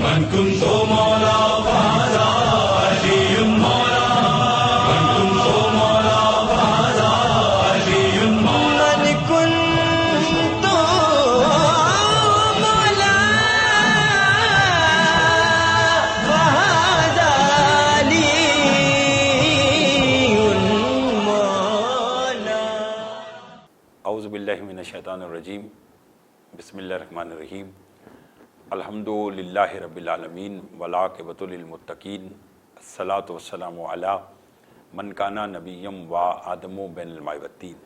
من كنت مولا فهذا علي مولا من كنت مولا فهذا علي مولا من كنت مولا فهذا علي مولا. اعوذ باللہ من الشیطان الرجیم. بسم اللہ الرحمن الرحیم. الحمد للہ رب العالمین والعاقبۃ للمتقین. الصلاۃ والسلام علی من کان نبیم و آدم بین الماء والطین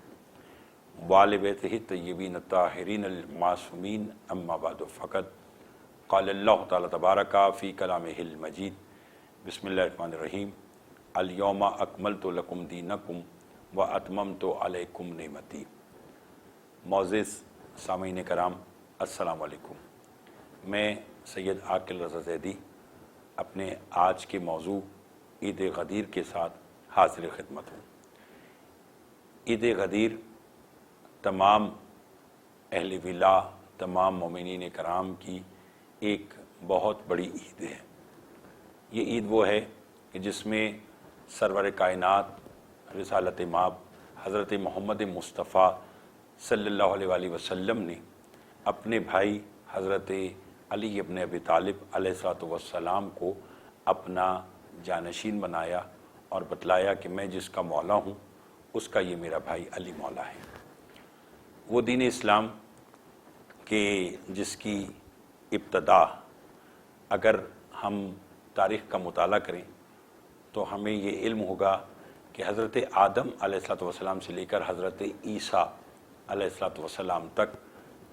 وآل بیتہ الطیبین الطاہرین المعصومین. اما بعد فقط قال اللہ تعالی تبارک فی کلامہ المجید. بسم اللہ الرحمن الرحیم. الیوم اکملت لکم دینکم و اتممت علیکم نعمتی. معزز سامعین کرام، السلام علیکم. میں سید عاقل رضا زیدی اپنے آج کے موضوع عید غدیر کے ساتھ حاضر خدمت ہوں. عید غدیر تمام اہل ولا، تمام مومنین کرام کی ایک بہت بڑی عید ہے. یہ عید وہ ہے کہ جس میں سرور کائنات رسالت مآب حضرت محمد مصطفیٰ صلی اللہ علیہ وآلہ وسلم نے اپنے بھائی حضرت علی ابن ابی طالب علیہ السلام کو اپنا جانشین بنایا اور بتلایا کہ میں جس کا مولا ہوں اس کا یہ میرا بھائی علی مولا ہے. وہ دین اسلام کے جس کی ابتدا اگر ہم تاریخ کا مطالعہ کریں تو ہمیں یہ علم ہوگا کہ حضرت آدم علیہ السلام سے لے کر حضرت عیسیٰ علیہ السلام تک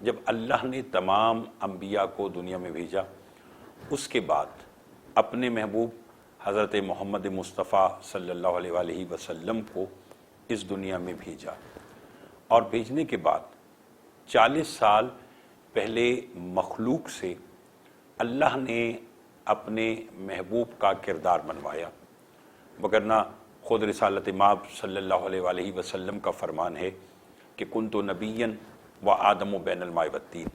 جب اللہ نے تمام انبیاء کو دنیا میں بھیجا، اس کے بعد اپنے محبوب حضرت محمد مصطفیٰ صلی اللہ علیہ وآلہ وسلم کو اس دنیا میں بھیجا. اور بھیجنے کے بعد 40 سال پہلے مخلوق سے اللہ نے اپنے محبوب کا کردار بنوایا. وگرنہ خود رسالت مآب صلی اللہ علیہ وآلہ وسلم کا فرمان ہے کہ کنت نبیا و آدم بین الماء والطین.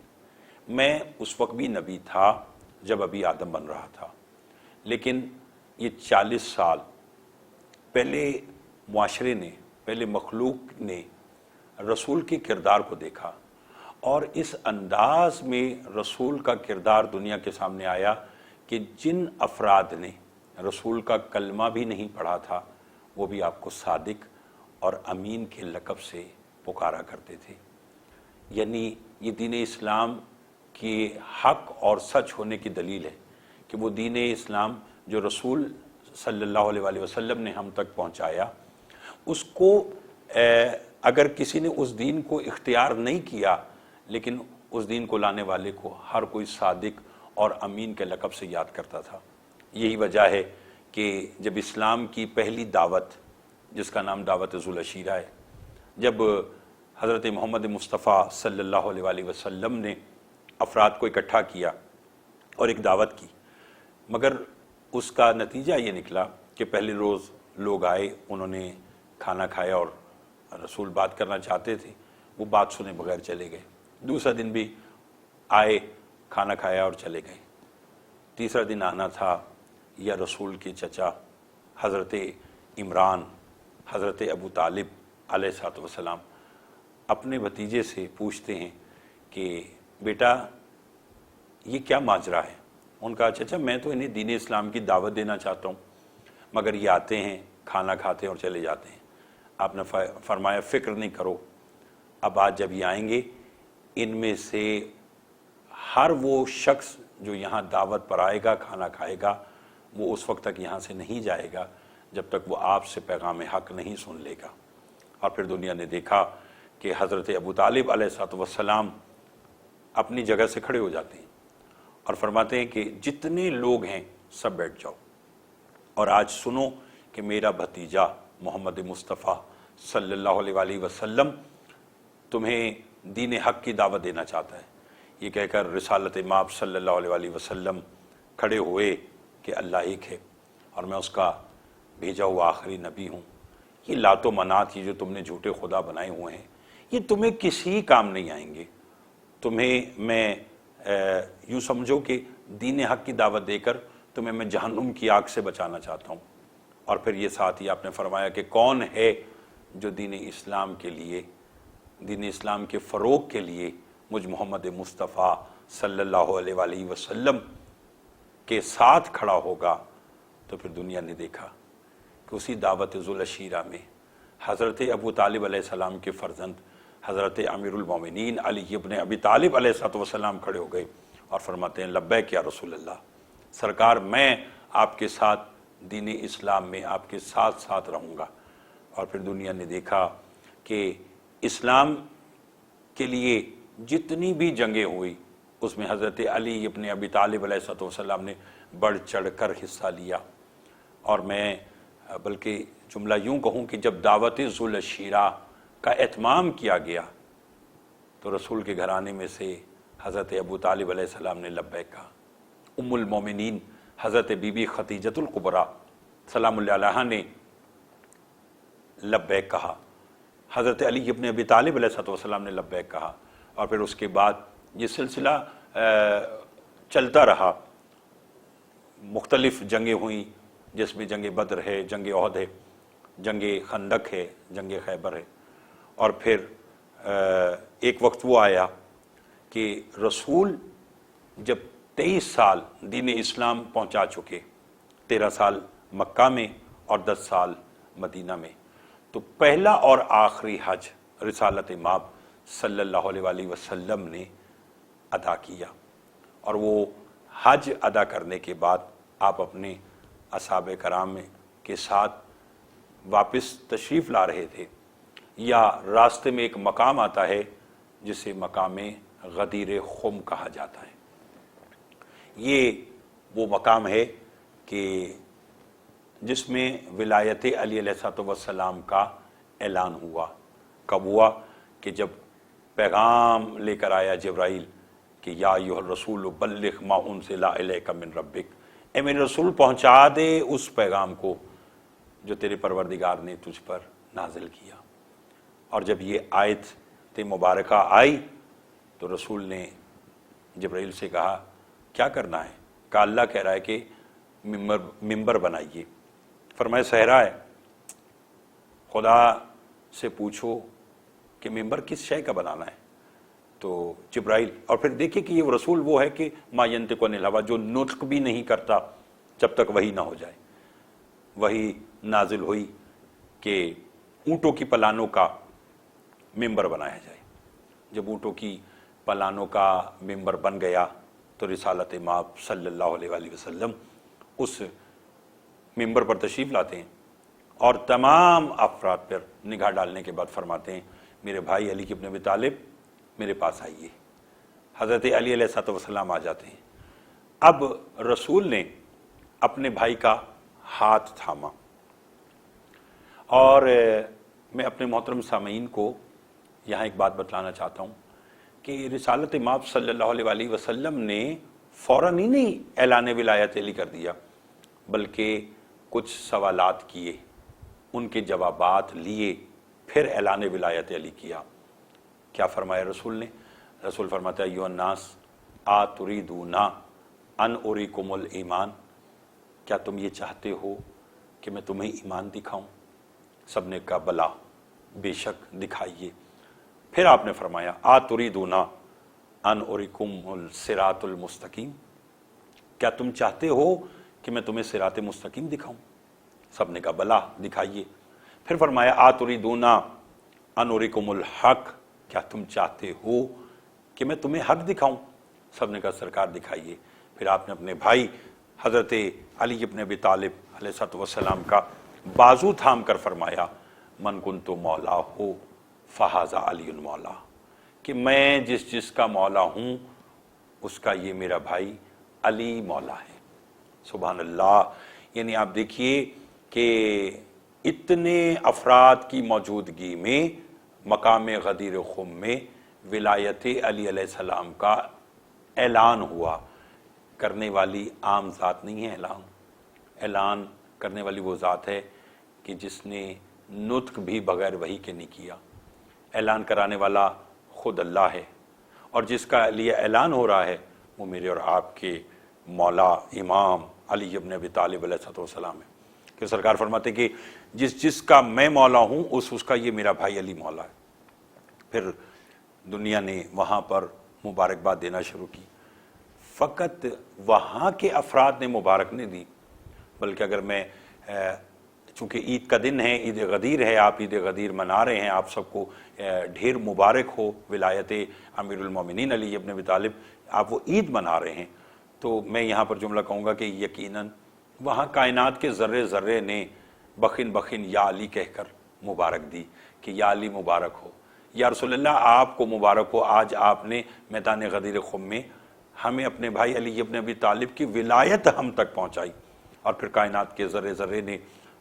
میں اس وقت بھی نبی تھا جب ابھی آدم بن رہا تھا، لیکن یہ 40 سال پہلے معاشرے نے، پہلے مخلوق نے رسول کے کردار کو دیکھا، اور اس انداز میں رسول کا کردار دنیا کے سامنے آیا کہ جن افراد نے رسول کا کلمہ بھی نہیں پڑھا تھا وہ بھی آپ کو صادق اور امین کے لقب سے پکارا کرتے تھے. یعنی یہ دین اسلام کے حق اور سچ ہونے کی دلیل ہے کہ وہ دین اسلام جو رسول صلی اللہ علیہ وآلہ وسلم نے ہم تک پہنچایا، اس کو اگر کسی نے اس دین کو اختیار نہیں کیا، لیکن اس دین کو لانے والے کو ہر کوئی صادق اور امین کے لقب سے یاد کرتا تھا. یہی وجہ ہے کہ جب اسلام کی پہلی دعوت، جس کا نام دعوت ذوالعشیرہ ہے، جب حضرت محمد مصطفیٰ صلی اللہ علیہ وآلہ وسلم نے افراد کو اکٹھا کیا اور ایک دعوت کی، مگر اس کا نتیجہ یہ نکلا کہ پہلے روز لوگ آئے، انہوں نے کھانا کھایا اور رسول بات کرنا چاہتے تھے، وہ بات سنے بغیر چلے گئے. دوسرا دن بھی آئے، کھانا کھایا اور چلے گئے. تیسرا دن آنا تھا، یا رسول کے چچا حضرت عمران، حضرت ابو طالب علیہ السلام اپنے بھتیجے سے پوچھتے ہیں کہ بیٹا یہ کیا ماجرا ہے؟ ان کا چچا میں تو انہیں دین اسلام کی دعوت دینا چاہتا ہوں، مگر یہ آتے ہیں، کھانا کھاتے ہیں اور چلے جاتے ہیں. آپ نے فرمایا فکر نہیں کرو، اب آج جب یہ آئیں گے ان میں سے ہر وہ شخص جو یہاں دعوت پر آئے گا، کھانا کھائے گا، وہ اس وقت تک یہاں سے نہیں جائے گا جب تک وہ آپ سے پیغام حق نہیں سن لے گا. اور پھر دنیا نے دیکھا کہ حضرت ابو طالب علیہ السلام اپنی جگہ سے کھڑے ہو جاتے ہیں اور فرماتے ہیں کہ جتنے لوگ ہیں سب بیٹھ جاؤ، اور آج سنو کہ میرا بھتیجا محمد مصطفیٰ صلی اللہ علیہ وآلہ وسلم تمہیں دین حق کی دعوت دینا چاہتا ہے. یہ کہہ کر رسالت مآب صلی اللہ علیہ وآلہ وسلم کھڑے ہوئے کہ اللہ ایک ہے اور میں اس کا بھیجا ہوا آخری نبی ہوں. یہ لات و منات یہ جو تم نے جھوٹے خدا بنائے ہوئے ہیں یہ تمہیں کسی کام نہیں آئیں گے. تمہیں میں یوں سمجھو کہ دین حق کی دعوت دے کر تمہیں میں جہنم کی آگ سے بچانا چاہتا ہوں۔ اور پھر یہ ساتھ ہی آپ نے فرمایا کہ کون ہے جو دین اسلام کے لیے، دین اسلام کے فروغ کے لیے مجھ محمد مصطفیٰ صلی اللہ علیہ وآلہ وسلم کے ساتھ کھڑا ہوگا۔ تو پھر دنیا نے دیکھا کہ اسی دعوت ذوالعشیرہ میں حضرت ابو طالب علیہ السلام کے فرزند حضرت امیر المومنین علی ابن ابی طالب علیہ السلام کھڑے ہو گئے اور فرماتے ہیں لبیک یا رسول اللہ، سرکار میں آپ کے ساتھ دین اسلام میں آپ کے ساتھ ساتھ رہوں گا۔ اور پھر دنیا نے دیکھا کہ اسلام کے لیے جتنی بھی جنگیں ہوئی اس میں حضرت علی ابن ابی طالب علیہ السلام نے بڑھ چڑھ کر حصہ لیا۔ اور میں بلکہ جملہ یوں کہوں کہ جب دعوت ذوالعشیرہ کا اہتمام کیا گیا تو رسول کے گھرانے میں سے حضرت ابو طالب علیہ السلام نے لبیک کہا، ام المومنین حضرت بی بی خدیجۃ الکبریٰ سلام اللہ علیہا نے لبیک کہا، حضرت علی ابن ابی طالب علیہ السلام نے لبیک کہا۔ اور پھر اس کے بعد یہ سلسلہ چلتا رہا، مختلف جنگیں ہوئیں جس میں جنگ بدر ہے، جنگ احد ہے، جنگ خندق ہے، جنگ خیبر ہے۔ اور پھر ایک وقت وہ آیا کہ رسول جب 23 سال دین اسلام پہنچا چکے، 13 سال مکہ میں اور 10 سال مدینہ میں، تو پہلا اور آخری حج رسالت مآب صلی اللہ علیہ وآلہ وسلم نے ادا کیا۔ اور وہ حج ادا کرنے کے بعد آپ اپنے اصحاب کرام کے ساتھ واپس تشریف لا رہے تھے، یا راستے میں ایک مقام آتا ہے جسے مقام غدیر خم کہا جاتا ہے۔ یہ وہ مقام ہے کہ جس میں ولایت علی علیہ السلام کا اعلان ہوا۔ کب ہوا؟ کہ جب پیغام لے کر آیا جبرائیل کہ یا ایھا الرسول بلغ ما انزل الیک من ربک، اے میرے رسول پہنچا دے اس پیغام کو جو تیرے پروردگار نے تجھ پر نازل کیا۔ اور جب یہ آیت مبارکہ آئی تو رسول نے جبرائیل سے کہا کیا کرنا ہے؟ کہا اللہ کہہ رہا ہے کہ ممبر بنائیے۔ فرمایا صحرا ہے، خدا سے پوچھو کہ ممبر کس شے کا بنانا ہے۔ تو جبرائیل، اور پھر دیکھیں کہ یہ رسول وہ ہے کہ ما ینطق عن الہویٰ، جو نطق بھی نہیں کرتا جب تک وحی نہ ہو جائے۔ وحی نازل ہوئی کہ اونٹوں کی پلانوں کا ممبر بنایا جائے۔ جب اونٹوں کی پلانوں کا ممبر بن گیا تو رسالت مآب صلی اللہ علیہ وآلہ وسلم اس ممبر پر تشریف لاتے ہیں اور تمام افراد پر نگاہ ڈالنے کے بعد فرماتے ہیں میرے بھائی علی ابن ابی طالب میرے پاس آئیے۔ حضرت علی علیہ السلام آ جاتے ہیں۔ اب رسول نے اپنے بھائی کا ہاتھ تھاما، اور میں اپنے محترم سامعین کو یہاں ایک بات بتلانا چاہتا ہوں کہ رسالت مآب صلی اللہ علیہ وآلہ وسلم نے فوراً ہی نہیں اعلان ولایت علی کر دیا، بلکہ کچھ سوالات کیے، ان کے جوابات لیے، پھر اعلان ولایت علی کیا۔ کیا فرمایا رسول نے؟ رسول فرماتا ہے ایھا الناس تریدون ان اریکم الایمان، کیا تم یہ چاہتے ہو کہ میں تمہیں ایمان دکھاؤں؟ سب نے کہا بلا، بے شک دکھائیے۔ پھر آپ نے فرمایا تریدون ان اریکم الصراط المستقیم، کیا تم چاہتے ہو کہ میں تمہیں صراط مستقیم دکھاؤں؟ سب نے کہا بلا، دکھائیے۔ پھر فرمایا تریدون ان اریکم الحق، کیا تم چاہتے ہو کہ میں تمہیں حق دکھاؤں؟ سب نے کہا سرکار دکھائیے۔ پھر آپ نے اپنے بھائی حضرت علی ابن ابی طالب علیہ السلام کا بازو تھام کر فرمایا من کنت مولا ہو فہذا علی مولا، کہ میں جس کا مولا ہوں اس کا یہ میرا بھائی علی مولا ہے۔ سبحان اللہ۔ یعنی آپ دیکھیے کہ اتنے افراد کی موجودگی میں مقام غدیر خم میں ولایت علی علیہ السلام کا اعلان ہوا۔ کرنے والی عام ذات نہیں ہے اعلان کرنے والی وہ ذات ہے کہ جس نے نطق بھی بغیر وحی کے نہیں کیا۔ اعلان کرانے والا خود اللہ ہے، اور جس کا لیے اعلان ہو رہا ہے وہ میرے اور آپ کے مولا امام علی ابن ابی طالب علیہ السلام ہے، کہ سرکار فرماتے کہ جس کا میں مولا ہوں اس کا یہ میرا بھائی علی مولا ہے۔ پھر دنیا نے وہاں پر مبارکباد دینا شروع کی۔ فقط وہاں کے افراد نے مبارک نہیں دی، بلکہ اگر میں چونکہ عید کا دن ہے، عید غدیر ہے، آپ عید غدیر منا رہے ہیں، آپ سب کو ڈھیر مبارک ہو ولایت امیر المومنین علی ابن ابی طالب، آپ وہ عید منا رہے ہیں، تو میں یہاں پر جملہ کہوں گا کہ یقیناً وہاں کائنات کے ذرے ذرے نے بخن بخن یا علی کہہ کر مبارک دی کہ یا علی مبارک ہو، یا رسول اللہ آپ کو مبارک ہو، آج آپ نے میدان غدیر خم میں ہمیں اپنے بھائی علی ابن ابی طالب کی ولایت ہم تک پہنچائی۔ اور پھر کائنات کے ذرے ذرے نے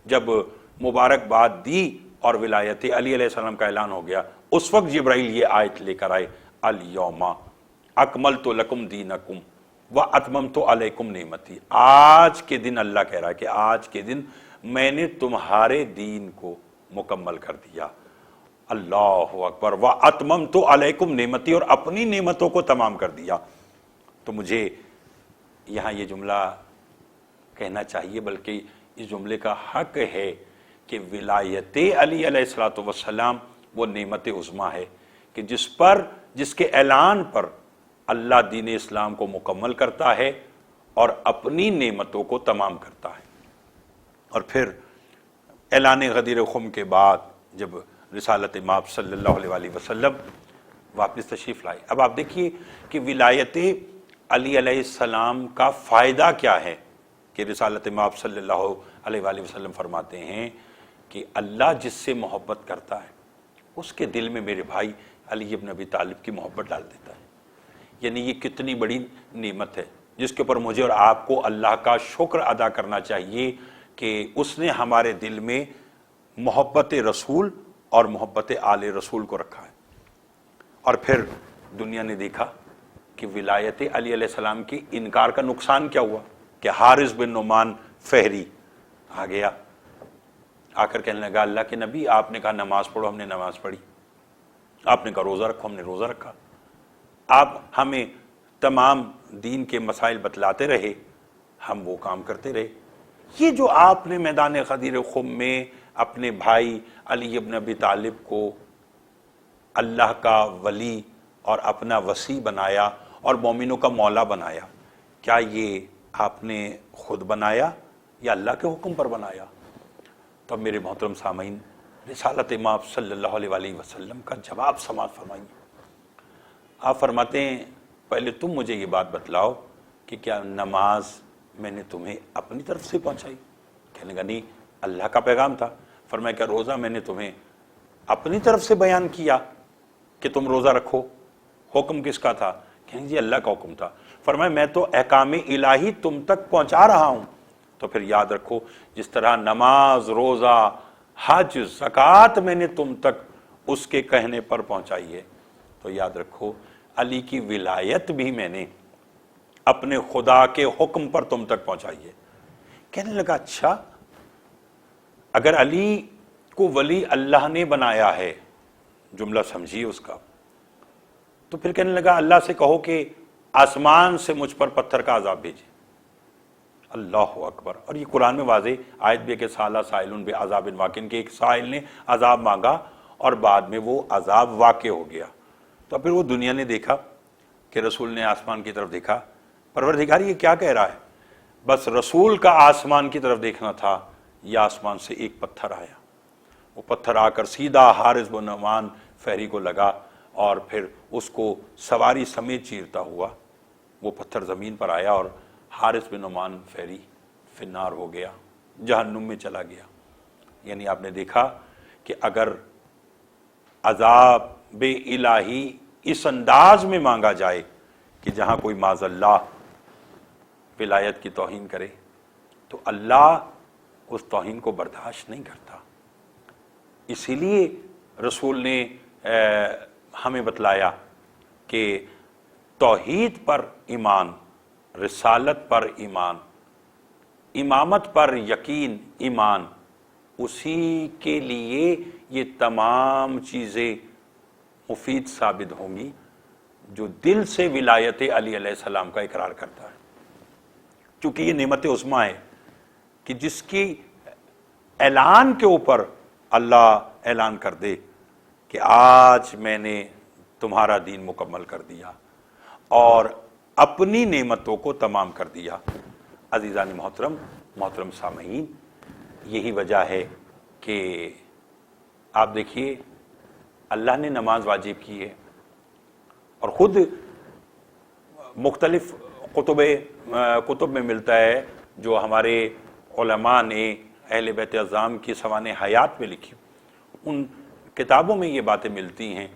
جب مبارکباد دی اور ولایت علی علیہ السلام کا اعلان ہو گیا، اس وقت جبرائیل یہ آیت لے کر آئے، الیوم اکملت لکم دینکم واتممت علیکم نعمتی۔ آج کے دن اللہ کہہ رہا ہے کہ آج کے دن میں نے تمہارے دین کو مکمل کر دیا، اللہ اکبر، واتممت علیکم نعمتی، اور اپنی نعمتوں کو تمام کر دیا۔ تو مجھے یہاں یہ جملہ کہنا چاہیے، بلکہ اس جملے کا حق ہے کہ ولایت علی علیہ السلام وہ نعمت عظمیٰ ہے کہ جس کے اعلان پر اللہ دین اسلام کو مکمل کرتا ہے اور اپنی نعمتوں کو تمام کرتا ہے۔ اور پھر اعلان غدیر خم کے بعد جب رسالت مآب صلی اللہ علیہ وسلم واپس تشریف لائے، اب آپ دیکھیے کہ ولایت علی علیہ السلام کا فائدہ کیا ہے، کہ رسالت مآب صلی اللہ علیہ وسلم فرماتے ہیں کہ اللہ جس سے محبت کرتا ہے اس کے دل میں میرے بھائی علی ابن ابی طالب کی محبت ڈال دیتا ہے۔ یعنی یہ کتنی بڑی نعمت ہے جس کے اوپر مجھے اور آپ کو اللہ کا شکر ادا کرنا چاہیے کہ اس نے ہمارے دل میں محبت رسول اور محبت آل رسول کو رکھا ہے۔ اور پھر دنیا نے دیکھا کہ ولایت علی علیہ السلام کی انکار کا نقصان کیا ہوا، کہ حارث بن نعمان فہری آ گیا، آ کر کہنے لگا اللہ کے نبی آپ نے کہا نماز پڑھو، ہم نے نماز پڑھی، آپ نے کہا روزہ رکھو، ہم نے روزہ رکھا، آپ ہمیں تمام دین کے مسائل بتلاتے رہے، ہم وہ کام کرتے رہے۔ یہ جو آپ نے میدان غدیر خم میں اپنے بھائی علی ابن ابی طالب کو اللہ کا ولی اور اپنا وصی بنایا اور مومنوں کا مولا بنایا، کیا یہ آپ نے خود بنایا یا اللہ کے حکم پر بنایا؟ تو میرے محترم سامعین، رسالت مآب صلی اللہ علیہ وسلم کا جواب سماعت فرمائیے۔ آپ فرماتے ہیں پہلے تم مجھے یہ بات بتلاؤ کہ کیا نماز میں نے تمہیں اپنی طرف سے پہنچائی؟ کہنے لگا نہیں، اللہ کا پیغام تھا۔ فرمایا کیا روزہ میں نے تمہیں اپنی طرف سے بیان کیا کہ تم روزہ رکھو؟ حکم کس کا تھا؟ کہیں جی اللہ کا حکم تھا۔ فرمایا میں تو احکام الہی تم تک پہنچا رہا ہوں۔ تو پھر یاد رکھو جس طرح نماز، روزہ، حج، زکوٰۃ میں نے تم تک اس کے کہنے پر پہنچائی ہے، تو یاد رکھو علی کی ولایت بھی میں نے اپنے خدا کے حکم پر تم تک پہنچائی ہے۔ کہنے لگا اچھا، اگر علی کو ولی اللہ نے بنایا ہے، جملہ سمجھیے اس کا، تو پھر کہنے لگا اللہ سے کہو کہ آسمان سے مجھ پر پتھر کا عذاب بھیجے۔ اللہ اکبر۔ اور یہ قرآن میں واضح آیت بھی ہے کہ سالہ سائلن بے عذاب واقع، کہ ایک سائل نے عذاب مانگا اور بعد میں وہ عذاب واقع ہو گیا۔ تو پھر وہ دنیا نے دیکھا کہ رسول نے آسمان کی طرف دیکھا، پروردگار یہ کیا کہہ رہا ہے؟ بس رسول کا آسمان کی طرف دیکھنا تھا، یا آسمان سے ایک پتھر آیا، وہ پتھر آ کر سیدھا حارث بن نعمان فہری کو لگا اور پھر اس کو سواری سمیت چیرتا ہوا وہ پتھر زمین پر آیا اور حارث بن نعمان فہری فی النار ہو گیا، جہنم میں چلا گیا۔ یعنی آپ نے دیکھا کہ اگر عذاب الہی اس انداز میں مانگا جائے کہ جہاں کوئی معاذ اللہ ولایت کی توہین کرے، تو اللہ اس توہین کو برداشت نہیں کرتا۔ اسی لیے رسول نے ہمیں بتلایا کہ توحید پر ایمان، رسالت پر ایمان، امامت پر یقین ایمان، اسی کے لیے یہ تمام چیزیں مفید ثابت ہوں گی جو دل سے ولایت علی علیہ السلام کا اقرار کرتا ہے۔ چونکہ یہ نعمت عظمیٰ ہے کہ جس کی اعلان کے اوپر اللہ اعلان کر دے کہ آج میں نے تمہارا دین مکمل کر دیا اور اپنی نعمتوں کو تمام کر دیا۔ عزیزان محترم سامعین، یہی وجہ ہے کہ آپ دیکھیے اللہ نے نماز واجب کی ہے اور خود مختلف کتب میں ملتا ہے جو ہمارے علماء نے اہل بیت اعظام کی سوانح حیات میں لکھی، ان کتابوں میں یہ باتیں ملتی ہیں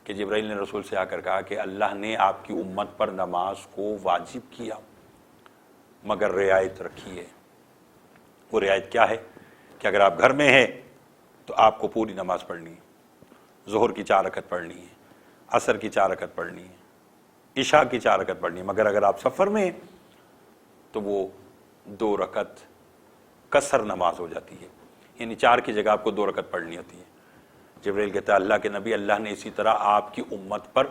کہ جبرائیل نے رسول سے آ کر کہا کہ اللہ نے آپ کی امت پر نماز کو واجب کیا مگر رعایت رکھی ہے۔ وہ رعایت کیا ہے کہ اگر آپ گھر میں ہیں تو آپ کو پوری نماز پڑھنی ہے، ظہر کی 4 رکعت پڑھنی ہے، عصر کی 4 رکعت پڑھنی ہے، عشاء کی 4 رکعت پڑھنی ہے، مگر اگر آپ سفر میں ہیں تو وہ 2 رکعت قصر نماز ہو جاتی ہے، یعنی 4 کی جگہ آپ کو 2 رکعت پڑھنی ہوتی ہے۔ جبرائیل کہتا ہے اللہ کے نبی، اللہ نے اسی طرح آپ کی امت پر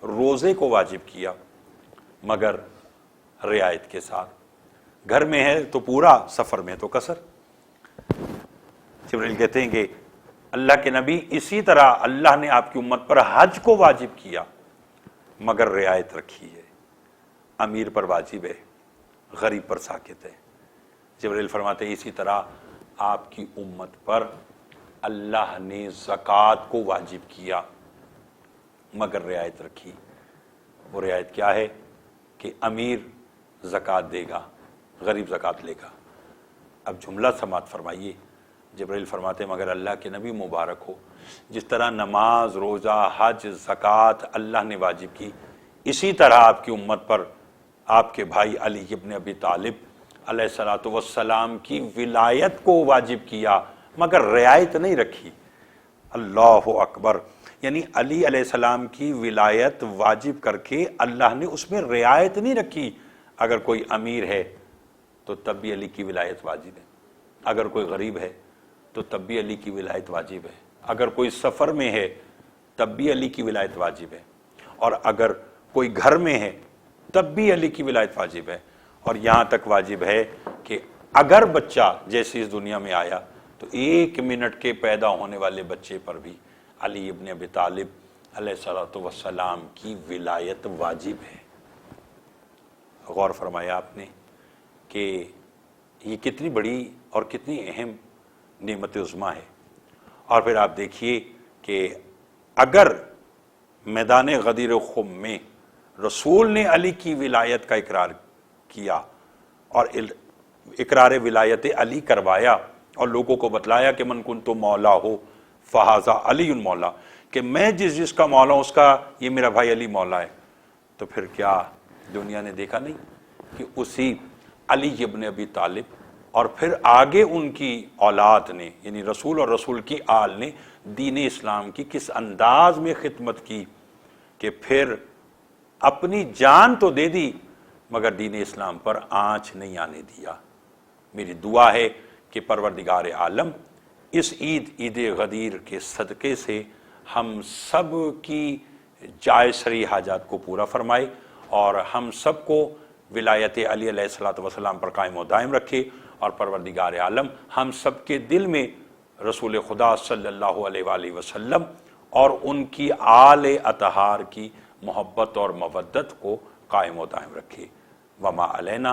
روزے کو واجب کیا مگر رعایت کے ساتھ، گھر میں ہے تو پورا، سفر میں تو قصر۔ جبرائیل کہتے ہیں کہ اللہ کے نبی اسی طرح اللہ نے آپ کی امت پر حج کو واجب کیا مگر رعایت رکھی ہے، امیر پر واجب ہے، غریب پر ساکت ہے۔ جبرائیل فرماتے ہیں اسی طرح آپ کی امت پر اللہ نے زکوٰۃ کو واجب کیا مگر رعایت رکھی۔ وہ رعایت کیا ہے کہ امیر زکوٰۃ دے گا، غریب زکوٰۃ لے گا۔ اب جملہ سماعت فرمائیے، جبرائیل فرماتے ہیں مگر اللہ کے نبی مبارک ہو، جس طرح نماز، روزہ، حج، زکوٰۃ اللہ نے واجب کی، اسی طرح آپ کی امت پر آپ کے بھائی علی ابن ابی طالب علیہ الصلوۃ والسلام کی ولایت کو واجب کیا مگر رعایت نہیں رکھی۔ اللہ اکبر، یعنی علی علیہ السلام کی ولایت واجب کر کے اللہ نے اس میں رعایت نہیں رکھی۔ اگر کوئی امیر ہے تو تب بھی علی کی ولایت واجب ہے، اگر کوئی غریب ہے تو تب بھی علی کی ولایت واجب ہے، اگر کوئی سفر میں ہے تب بھی علی کی ولایت واجب ہے، اور اگر کوئی گھر میں ہے تب بھی علی کی ولایت واجب ہے۔ اور یہاں تک واجب ہے کہ اگر بچہ جیسے اس دنیا میں آیا تو 1 منٹ کے پیدا ہونے والے بچے پر بھی علی ابن ابی طالب علیہ الصلوۃ والسلام کی ولایت واجب ہے۔ غور فرمایا آپ نے کہ یہ کتنی بڑی اور کتنی اہم نعمت عظمیٰ ہے۔ اور پھر آپ دیکھیے کہ اگر میدان غدیر خم میں رسول نے علی کی ولایت کا اقرار کیا اور اقرار ولایت علی کروایا اور لوگوں کو بتلایا کہ من کنت مولا ہو فہذا علی مولا، کہ میں جس کا مولا ہوں اس کا یہ میرا بھائی علی مولا ہے، تو پھر کیا دنیا نے دیکھا نہیں کہ اسی علی ابن ابی طالب اور پھر آگے ان کی اولاد نے، یعنی رسول اور رسول کی آل نے دین اسلام کی کس انداز میں خدمت کی کہ پھر اپنی جان تو دے دی مگر دین اسلام پر آنچ نہیں آنے دیا۔ میری دعا ہے کہ پروردگار عالم اس عید غدیر کے صدقے سے ہم سب کی جائز شرعی حاجات کو پورا فرمائے اور ہم سب کو ولایت علی علیہ الصلوۃ والسلام پر قائم و دائم رکھے، اور پروردگار عالم ہم سب کے دل میں رسول خدا صلی اللہ علیہ وآلہ وسلم اور ان کی آل اطہار کی محبت اور مودت کو قائم و دائم رکھے۔ وما علینا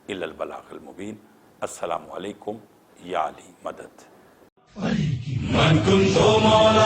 الا البلاغ المبین۔ السلام علیکم یا علی مدد۔ من كنت مولا